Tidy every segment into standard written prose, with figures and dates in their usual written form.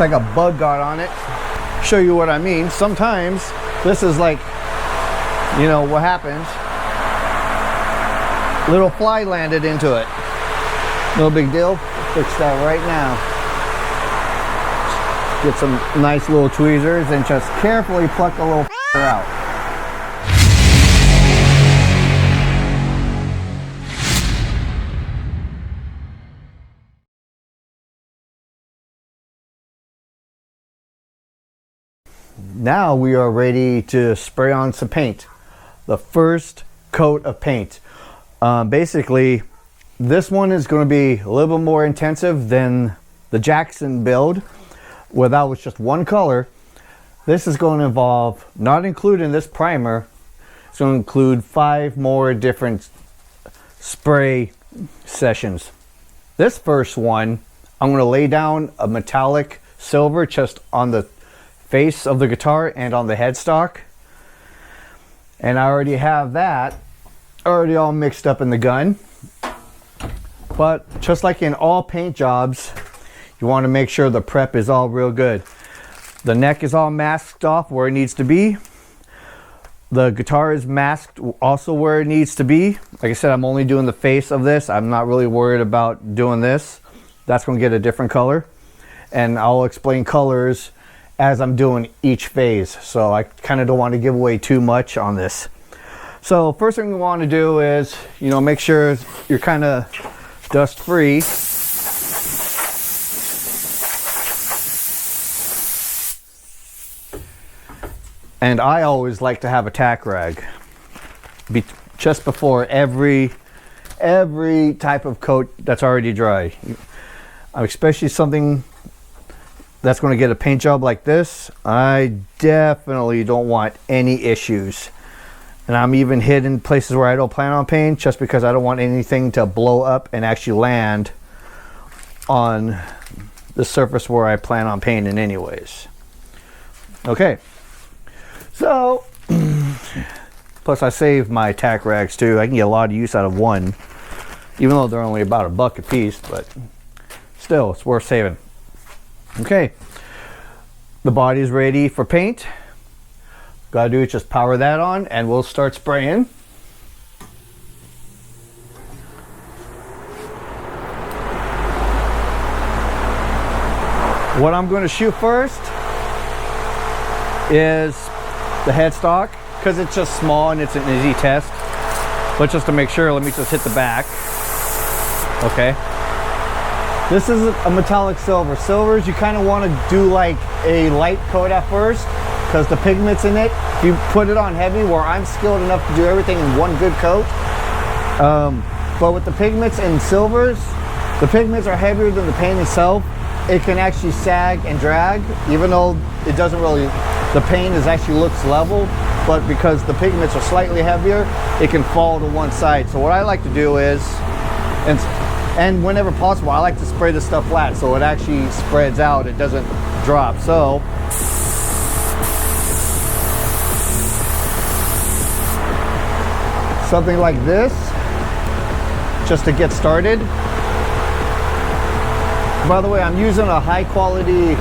looks like a bug got on it. Show you what I mean. Sometimes this is like, you know what happens, little fly landed into it. No big deal. Fix that right now. Get some nice little tweezers and just carefully pluck a little out. Now we are ready to spray on some paint. The first coat of paint. Basically, this one is going to be a little bit more intensive than the Jackson build, where that was just one color. This is going to involve, not including this primer, it's going to include 5 more different spray sessions. This first one, I'm going to lay down a metallic silver just on the face of the guitar and on the headstock. And I already have that already all mixed up in the gun. But just like in all paint jobs, you want to make sure the prep is all real good. The neck is all masked off where it needs to be. The guitar is masked also where it needs to be. Like I said, I'm only doing the face of this. I'm not really worried about doing this. That's going to get a different color. And I'll explain colors as I'm doing each phase. So I kind of don't want to give away too much on this. So first thing we want to do is, you know, make sure you're kind of dust free. And I always like to have a tack rag just before every type of coat that's already dry. Especially something that's going to get a paint job like this. I definitely don't want any issues. And I'm even hidden places where I don't plan on paint just because I don't want anything to blow up and actually land on the surface where I plan on painting anyways. Okay. So, plus I save my tack rags too. I can get a lot of use out of one, even though they're only about $1 a piece, but still, it's worth saving. Okay, the body is ready for paint. Gotta do is just power that on and we'll start spraying. What I'm going to shoot first is the headstock, because it's just small and it's an easy test. But just to make sure, let me just hit the back. Okay. This is a metallic silver. Silvers, you kind of want to do like a light coat at first, because the pigments in it, if you put it on heavy, where I'm skilled enough to do everything in one good coat. But with the pigments in silvers, the pigments are heavier than the paint itself. It can actually sag and drag, even though it doesn't really, the paint actually looks level, but because the pigments are slightly heavier, it can fall to one side. So what I like to do is, and whenever possible, I like to spray this stuff flat so it actually spreads out, it doesn't drop. So something like this, just to get started. By the way, I'm using a high quality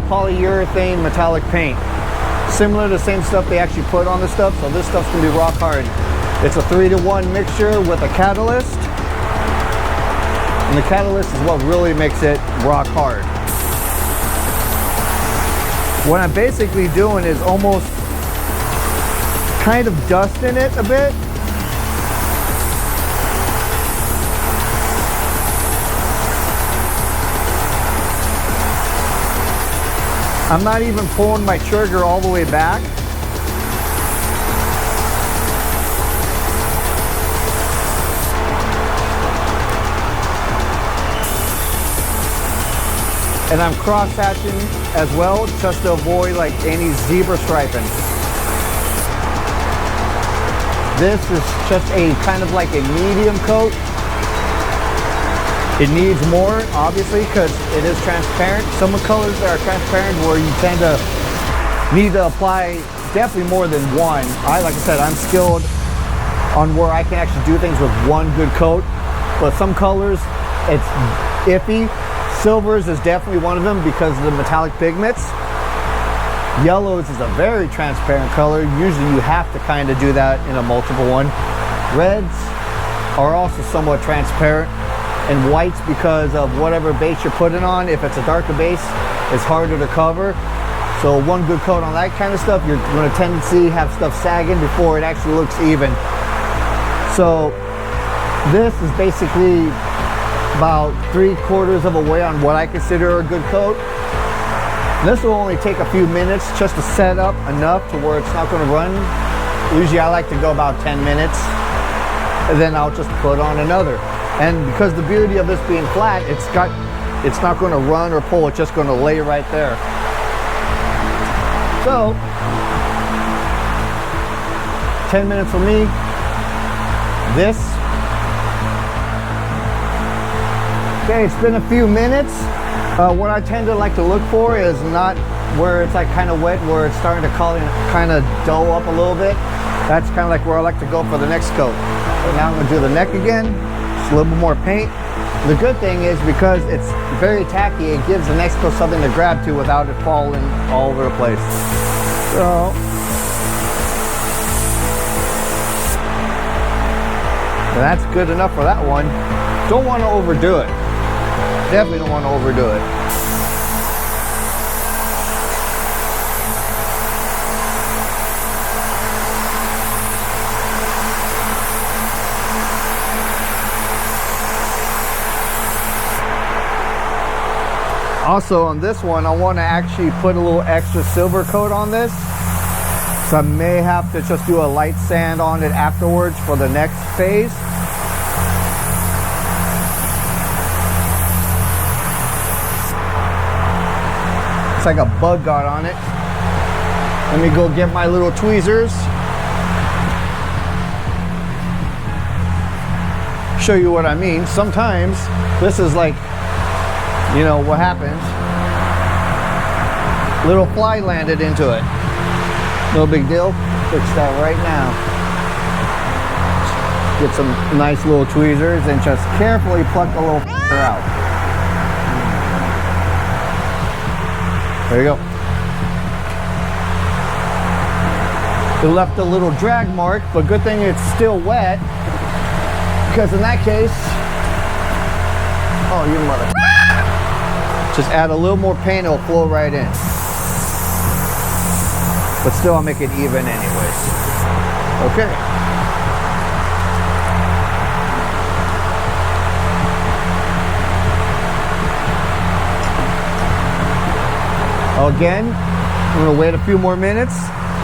polyurethane metallic paint. Similar to the same stuff they actually put on the stuff, so this stuff's gonna be rock hard. It's a 3-to-1 mixture with a catalyst. And the catalyst is what really makes it rock hard. What I'm basically doing is almost kind of dusting it a bit. I'm not even pulling my trigger all the way back. And I'm cross-hatching as well, just to avoid like any zebra striping. This is just a kind of like a medium coat. It needs more, obviously, because it is transparent. Some of the colors that are transparent where you tend to need to apply definitely more than one. Like I said, I'm skilled on where I can actually do things with one good coat. But some colors, it's iffy. Silvers is definitely one of them because of the metallic pigments. Yellows is a very transparent color. Usually you have to kind of do that in a multiple one. Reds are also somewhat transparent. And whites, because of whatever base you're putting on, if it's a darker base, it's harder to cover. So one good coat on that kind of stuff, you're going to tend to see have stuff sagging before it actually looks even. So this is basically about 3/4 of a way on what I consider a good coat. This will only take a few minutes just to set up enough to where it's not going to run. Usually I like to go about 10 minutes, and then I'll just put on another. And because the beauty of this being flat, it's not going to run or pull, it's just going to lay right there. So 10 minutes for me. This. Okay, it's been a few minutes. What I tend to like to look for is not where it's like kind of wet, where it's starting to kind of dough up a little bit. That's kind of like where I like to go for the next coat. So now I'm going to do the neck again. Just a little bit more paint. The good thing is because it's very tacky, it gives the next coat something to grab to without it falling all over the place. So that's good enough for that one. Don't want to overdo it. Definitely don't want to overdo it. Also on this one, I want to actually put a little extra silver coat on this. So I may have to just do a light sand on it afterwards for the next phase. It's like a bug got on it. Let me go get my little tweezers. Show you what I mean. Sometimes this is like, you know what happens. Little fly landed into it. No big deal. Fix that right now. Get some nice little tweezers and just carefully pluck the little out. There you go. It left a little drag mark, but good thing it's still wet, because in that case, oh, you mother. Just add a little more paint, it'll flow right in. But still, I'll make it even anyways. Okay. Again, I'm gonna wait a few more minutes,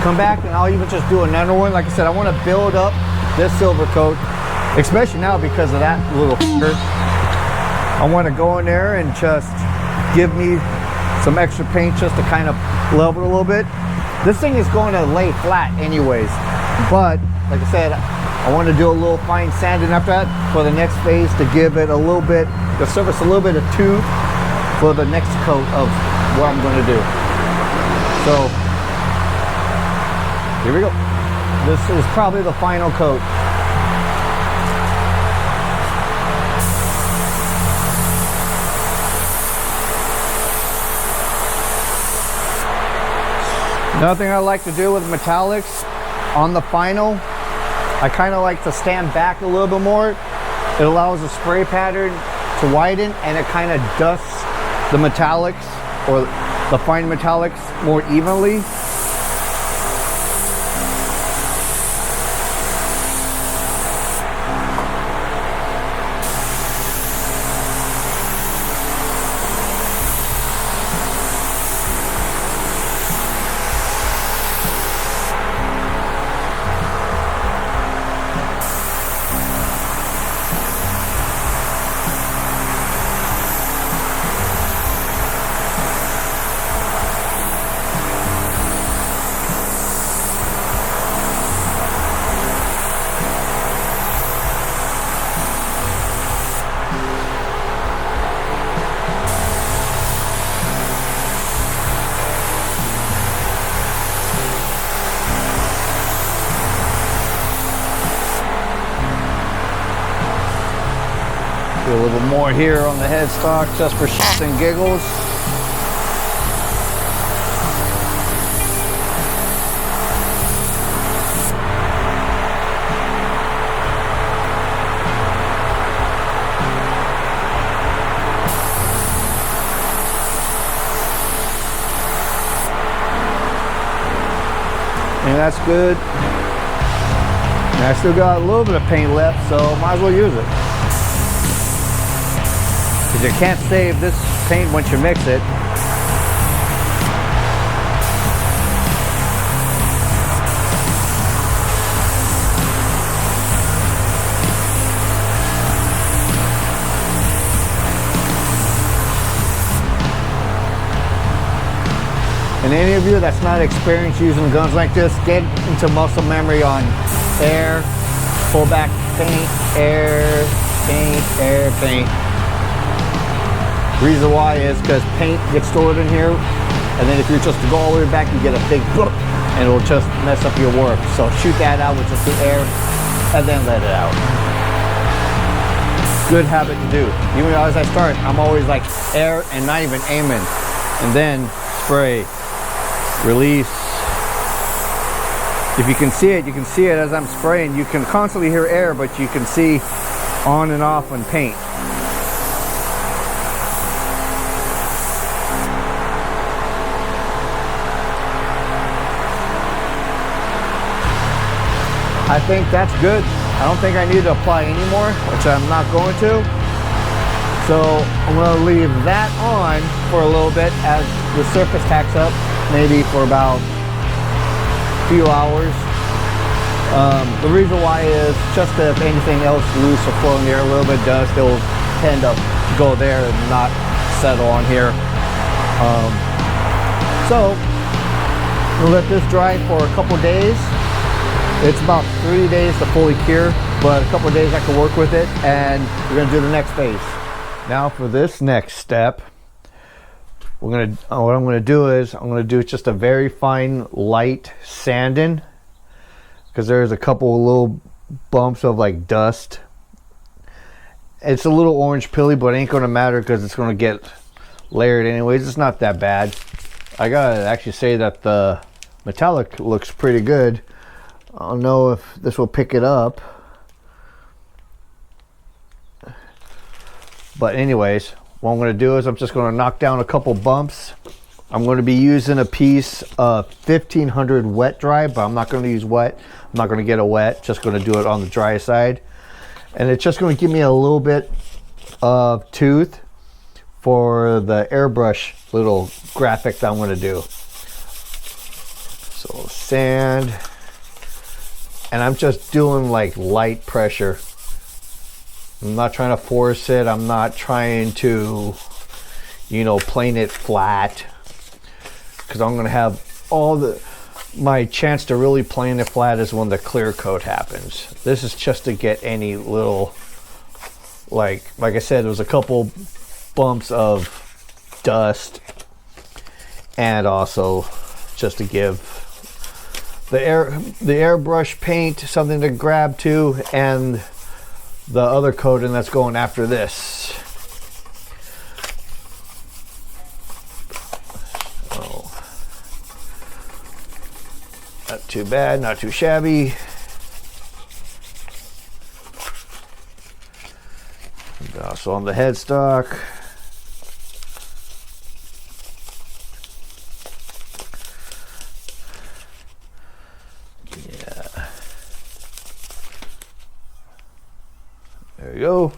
come back, and I'll even just do another one. Like I said, I want to build up this silver coat, especially now because of that little f***er. I want to go in there and just give me some extra paint just to kind of level it a little bit. This thing is going to lay flat anyways, but like I said, I want to do a little fine sanding after that for the next phase to give it a little bit, the surface a little bit of tooth for the next coat of what I'm going to do. So here we go. This is probably the final coat. Another thing I like to do with metallics on the final, I kind of like to stand back a little bit more. It allows the spray pattern to widen, and it kind of dusts the metallics or the fine metallics more evenly. little more here on the headstock just for shits and giggles. And that's good. And I still got a little bit of paint left, so might as well use it. Because you can't save this paint once you mix it. And any of you that's not experienced using guns like this, get into muscle memory on air, pull back, paint, air, paint, air, paint. Reason why is because paint gets stored in here, and then if you're just to go all the way back, you get a big book, and it'll just mess up your work. So shoot that out with just the air, and then let it out. Good habit to do. Even as I start, I'm always like air and not even aiming, and then spray. Release. If you can see it, you can see it as I'm spraying. You can constantly hear air, but you can see on and off on paint. I think that's good. I don't think I need to apply anymore, which I'm not going to. So I'm going to leave that on for a little bit as the surface tacks up. Maybe for about a few hours. The reason why is just if anything else loose or flowing there, a little bit of dust, it will tend to go there and not settle on here. So we'll let this dry for a couple days. It's about 3 days to fully cure, but a couple of days I can work with it, and we're going to do the next phase. Now for this next step, what I'm going to do is I'm going to do just a very fine light sanding, because there's a couple of little bumps of like dust. It's a little orange pilly, but it ain't going to matter because it's going to get layered anyways. It's not that bad. I gotta actually say that the metallic looks pretty good. I don't know if this will pick it up, but anyways, what I'm going to do is I'm just going to knock down a couple bumps. I'm going to be using a piece of 1500 wet dry, but I'm not going to use wet. I'm not going to get a wet, just going to do it on the dry side. And it's just going to give me a little bit of tooth for the airbrush little graphic that I'm going to do. So sand, and I'm just doing like light pressure. I'm not trying to force it. I'm not trying to, you know, plane it flat, because I'm going to have my chance to really plane it flat is when the clear coat happens. This is just to get any little, like I said, there was a couple bumps of dust, and also just to give the airbrush paint something to grab to, and the other coating that's going after this. Oh, not too bad, not too shabby. And also on the headstock. There you go.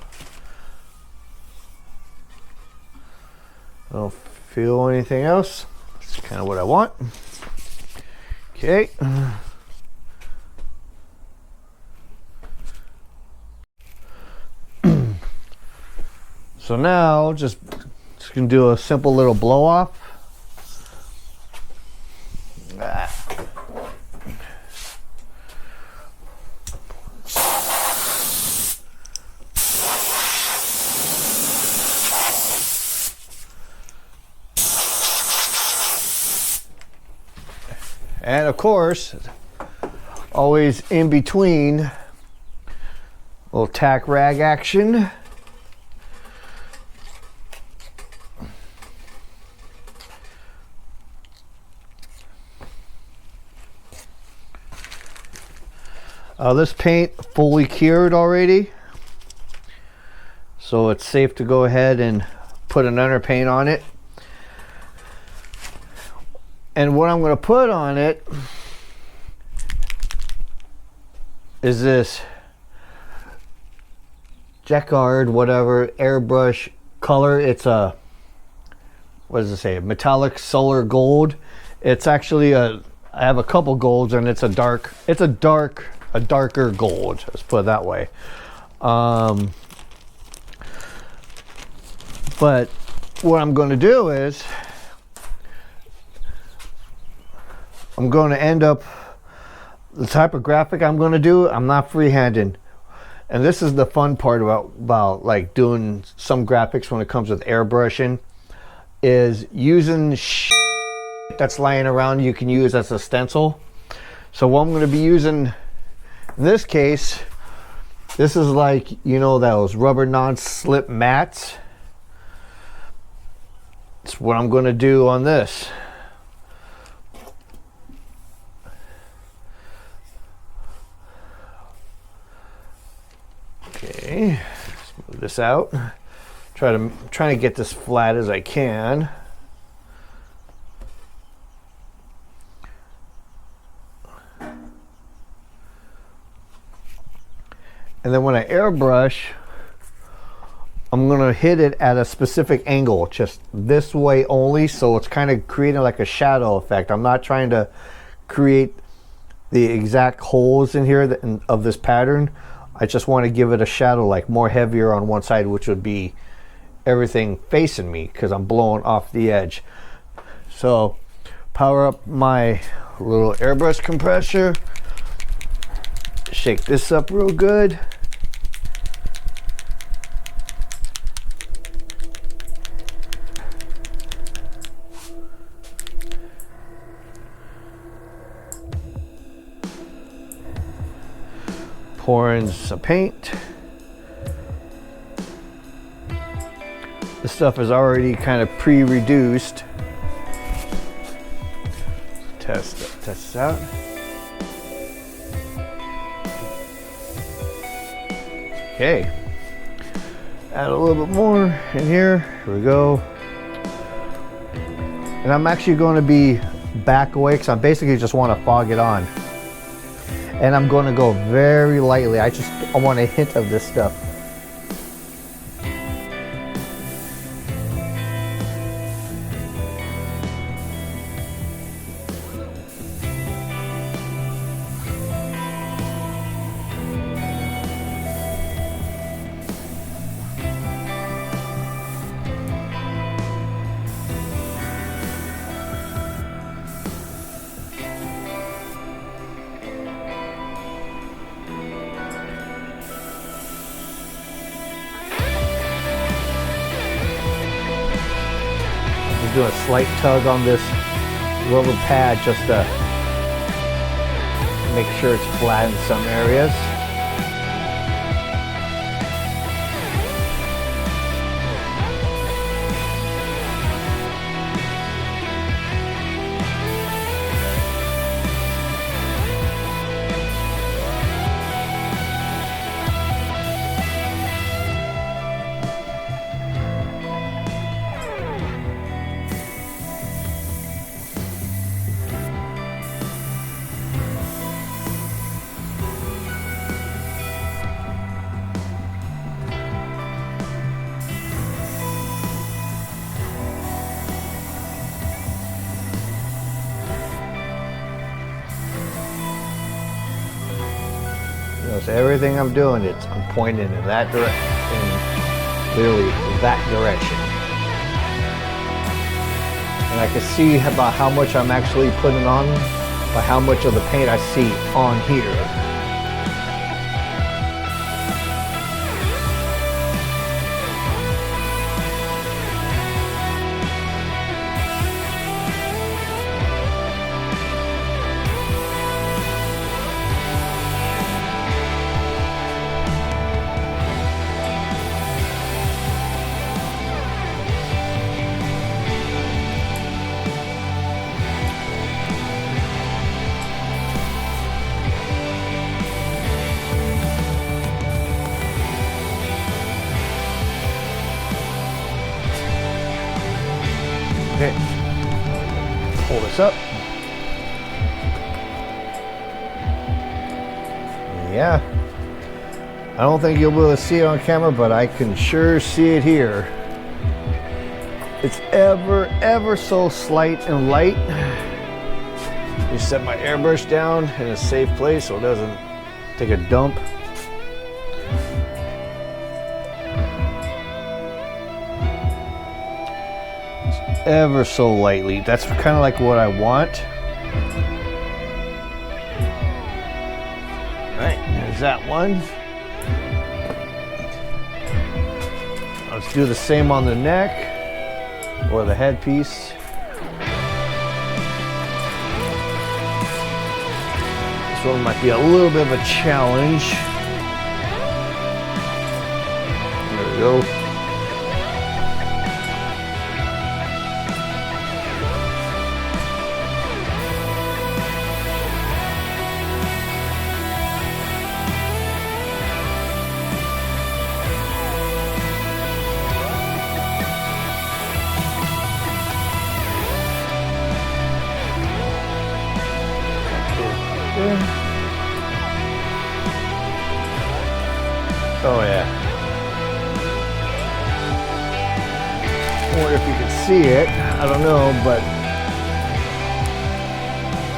I don't feel anything else. That's kind of what I want. Okay. So now just gonna do a simple little blow off. And of course, always in between, little tack rag action. This paint fully cured already, so it's safe to go ahead and put an underpaint on it. And what I'm going to put on it is this Jacquard, whatever, airbrush color. It's a, what does it say? Metallic solar gold. It's actually a, I have a couple golds, and it's a darker gold. Let's put it that way. But what I'm going to do is I'm going to end up, the type of graphic I'm going to do, I'm not freehanding. And this is the fun part about like doing some graphics when it comes with airbrushing, is using that's lying around you can use as a stencil. So what I'm going to be using in this case, this is like, you know, those rubber non-slip mats. It's what I'm going to do on this. Okay, let's move this out. Trying to get this flat as I can. And then when I airbrush, I'm gonna hit it at a specific angle, just this way only, so it's kind of creating like a shadow effect. I'm not trying to create the exact holes in here of this pattern. I just want to give it a shadow, like more heavier on one side, which would be everything facing me, because I'm blowing off the edge. So power up my little airbrush compressor, shake this up real good. Pour in some paint. This stuff is already kind of pre-reduced. Test this out. Okay. Add a little bit more in here. Here we go. And I'm actually going to be back away because I basically just want to fog it on. And I'm going to go very lightly. I want a hint of this stuff. Do a slight tug on this rubber pad just to make sure it's flat in some areas. So everything I'm doing, I'm pointing in that direction, literally that direction. And I can see about how much I'm actually putting on by how much of the paint I see on here. Okay, pull this up. Yeah, I don't think you'll be able to see it on camera, but I can sure see it here. It's ever so slight and light. Just set my airbrush down in a safe place so it doesn't take a dump. It's ever so lightly. That's kind of like what I want. Right, there's that one. Let's do the same on the neck or the headpiece. This one might be a little bit of a challenge. There we go. Oh yeah. I wonder if you can see it. I don't know, but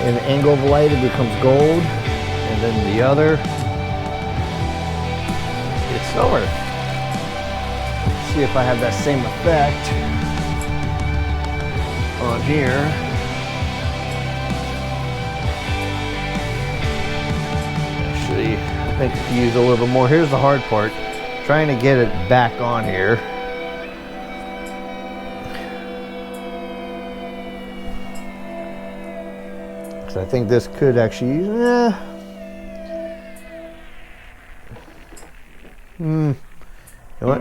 in the angle of light it becomes gold, and then the other it's silver. Let's see if I have that same effect on here. I think you use a little bit more. Here's the hard part, trying to get it back on here. So I think this could actually you know what?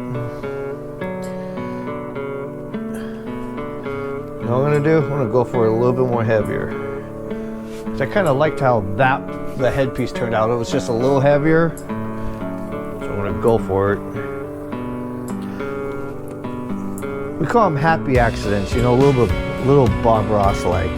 You know what I'm gonna do? I'm gonna go for it a little bit more heavier. So I kind of liked how the headpiece turned out. It was just a little heavier, so I'm gonna go for it. We call them happy accidents, you know, a little Bob Ross like.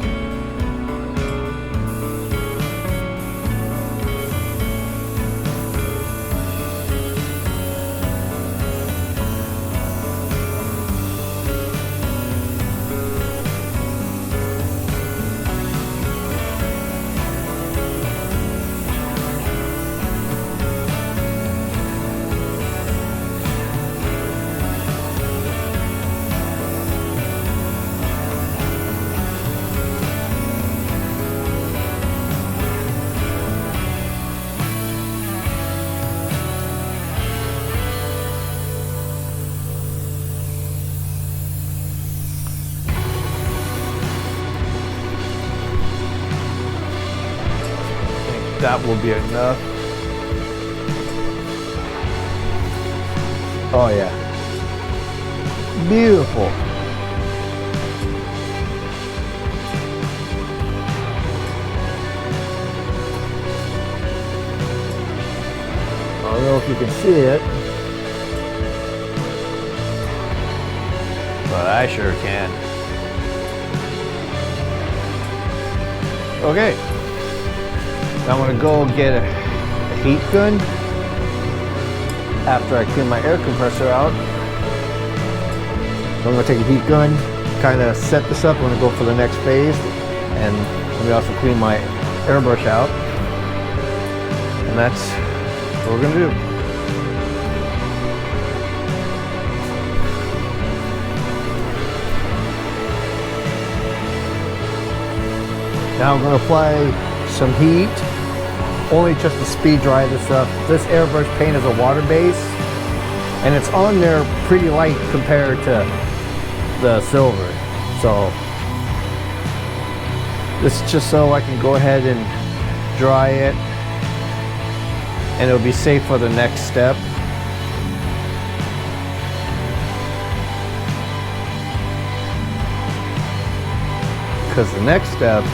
That will be enough. Oh yeah. Beautiful. I don't know if you can see it, but I sure can. Okay. I'm gonna go get a heat gun after I clean my air compressor out. So I'm gonna take a heat gun, kind of set this up. I'm gonna go for the next phase, and let me also clean my airbrush out. And that's what we're gonna do. Now I'm gonna apply some heat. Only just to speed dry this up. This airbrush paint is a water base, and it's on there pretty light compared to the silver. So this is just so I can go ahead and dry it, and it'll be safe for the next step. Because the next step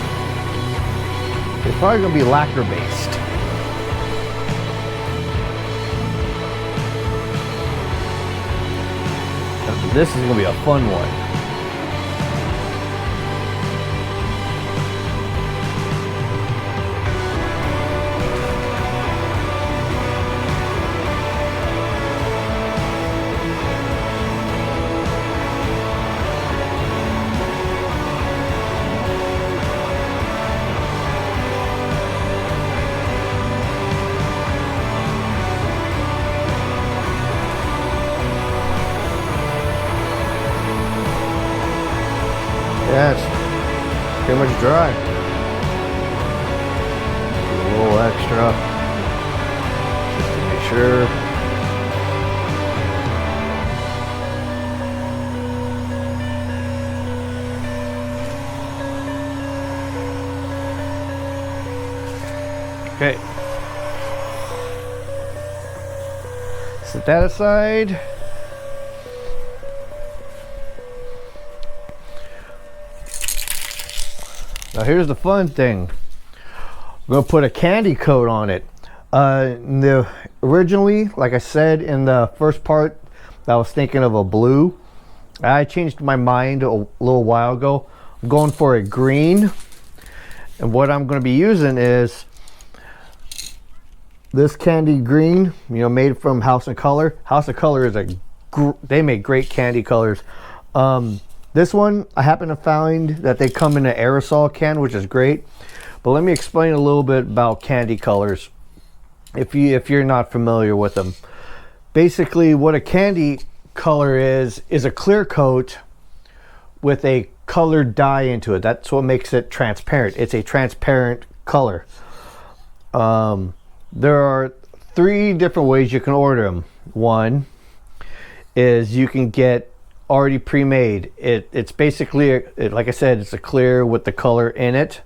is probably going to be lacquer based. This is going to be a fun one. Yeah, it's pretty much dry. A little extra, just to make sure. Okay. Set that aside. Now here's the fun thing. We're gonna put a candy coat on it. Originally, like I said in the first part, I was thinking of a blue. I changed my mind a little while ago. I'm going for a green. And what I'm gonna be using is this candy green, you know, made from House of Color. House of Color is they make great candy colors. This one, I happen to find that they come in an aerosol can, which is great. But let me explain a little bit about candy colors, if you're not familiar with them. Basically, what a candy color is a clear coat with a colored dye into it. That's what makes it transparent. It's a transparent color. There are 3 different ways you can order them. One is you can get already pre-made. It's basically, like I said, it's a clear with the color in it.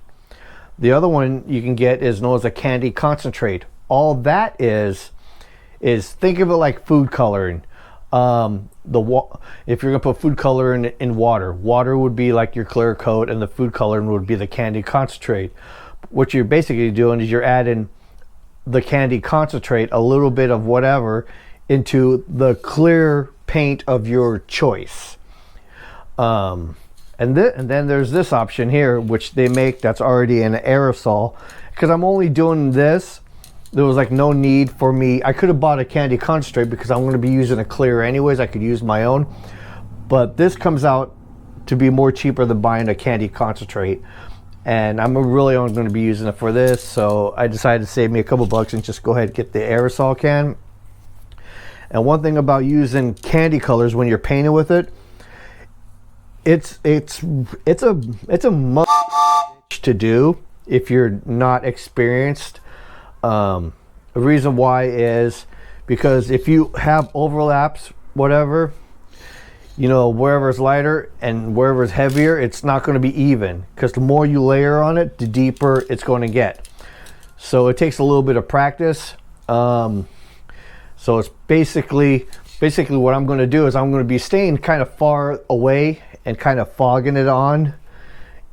The other one you can get is known as a candy concentrate. All that is think of it like food coloring. If you're gonna put food color in water would be like your clear coat, and the food coloring would be the candy concentrate. What you're basically doing is you're adding the candy concentrate, a little bit of whatever, into the clear paint of your choice. And then there's this option here, which they make that's already an aerosol. Because I'm only doing this, there was like no need for me. I could have bought a candy concentrate because I'm going to be using a clear anyways. I could use my own, but this comes out to be more cheaper than buying a candy concentrate. And I'm really only going to be using it for this, so I decided to save me a couple bucks and just go ahead and get the aerosol can. And one thing about using candy colors when you're painting with it, it's a must to do if you're not experienced. The reason why is because if you have overlaps, whatever, you know, wherever it's lighter and wherever it's heavier, it's not going to be even, because the more you layer on it, the deeper it's going to get. So it takes a little bit of practice. So it's basically what I'm going to do is I'm going to be staying kind of far away and kind of fogging it on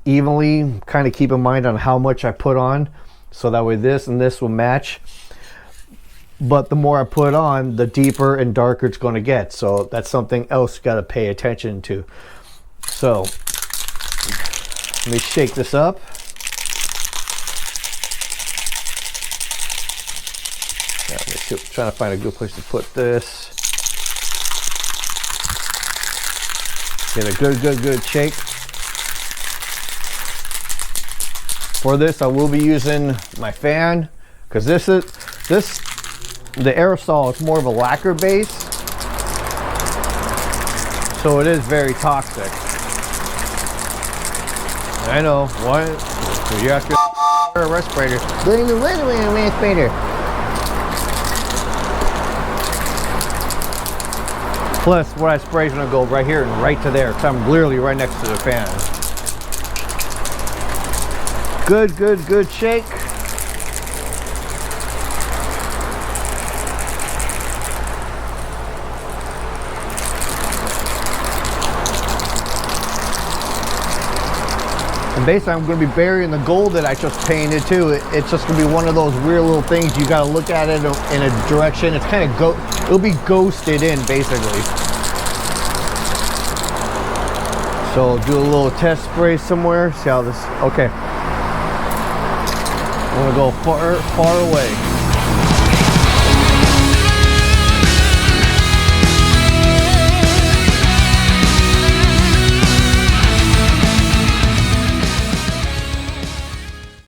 evenly, kind of keep in mind on how much I put on, so that way this and this will match. But the more I put on, the deeper and darker it's going to get. So that's something else you got to pay attention to. So let me shake this up. Yeah, trying to find a good place to put this. Get a good shake. For this, I will be using my fan, because the aerosol is more of a lacquer base, so it is very toxic. I know, what? You have to wear a respirator. Blame the respirator. Plus, what I spray is going to go right here and right to there, because I'm literally right next to the fan. Good shake. And basically, I'm going to be burying the gold that I just painted too. It's just going to be one of those weird little things. You got to look at it in a direction. It's kind of it'll be ghosted in basically. So do a little test spray somewhere. See how this. Okay. I'm going to go far away.